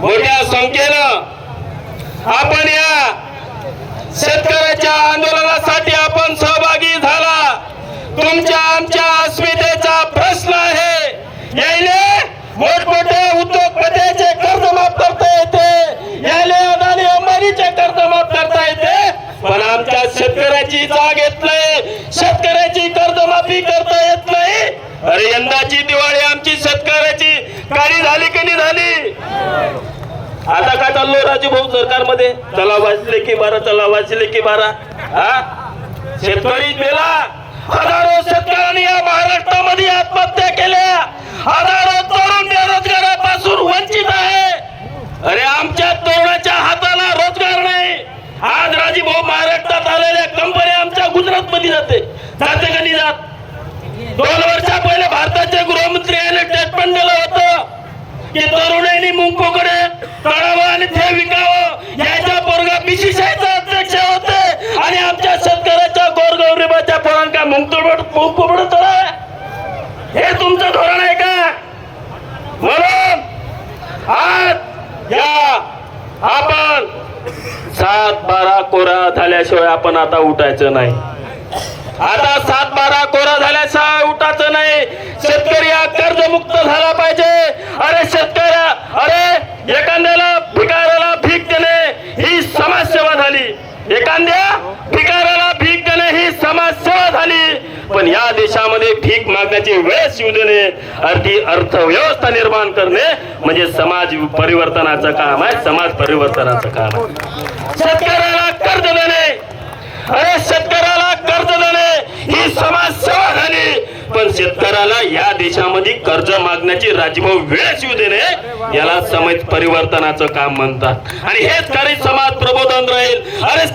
मोठ्या संख्येनं आपण या शेतकऱ्याच्या आंदोलनासाठी आपण सहभागी झाला। तुमच्या आमच्या अस्मितेचा प्रश्न आहे। यायले मोठमोठे उद्योगपतीचे कर्ज माफ करता येते, यायले अदानी अंबानीचे कर्ज माफ करता येते, पण आमच्या शेतकऱ्याची जाग येत नाही, शेतकऱ्याची कर्जमाफी करता येत नाही। अरे यंदाची दिवाळी आमची शेतकऱ्याची काळी झाली की नाही झाली? आता काय चाललो राजू भाऊ सरकारमध्ये? चला वाचले की 12, चला वाचले की 12। शेतकरी मेला, हजारो शेतकऱ्यांनी या महाराष्ट्रामध्ये आत्महत्या केल्या, हजारो तरुण बेरोजगारापासून वंचित आहे। अरे आमच्या तरुणाच्या हाताला रोजगार नाही। आज राजू भाऊ महाराष्ट्रात आलेल्या कंपन्या आमच्या गुजरात मध्ये जाते का नाही जात? 2 वर्षा पहिले भारताचे गृहमंत्री यांनी स्टेटमेंट दिलं होतं की तरुणांनी मुंगकोकडे तळावं आणि ते विकावं। याच्या पोरगा बीसीसीआयचा अध्यक्ष होते आणि आमच्या शेतकऱ्याच्या गोरगरिबाच्या पोरांका मुंगकोबड तळाव, हे तुमचं धोरण आहे का? म्हणून आज या आपण 7-12 कोरा झाल्याशिवाय आपण आता उठायचं नाही। आता 7-12 कोरा झाल्याशिवाय उठायचं नाही। शेतकरी हा कर्जमुक्त झाला पाहिजे। अरे शेतकऱ्या, अरे एखाद्याला भिकाऱ्याला भीक देणे ही समाजसेवा झाली, एखाद्या भिकाऱ्याला भीक देणे ही समाजसेवा झाली। पण या देशामध्ये भीक मागण्याची वेळ येऊ देणे, अर्थव्यवस्था निर्माण करणे म्हणजे समाज परिवर्तनाचं काम आहे, समाज परिवर्तनाचं काम आहे। शेतकऱ्याला कर्ज देणे, अरे शेतकऱ्याला कर्ज देणे ही समाजसेवा झाली, पण शेतकऱ्याला या देशामध्ये कर्ज मागण्याची राजभाऊ वेळ येऊ देणे याला समाज परिवर्तनाचं काम म्हणतात। आणि हेच खरी समाज प्रबोधन राहील। अरे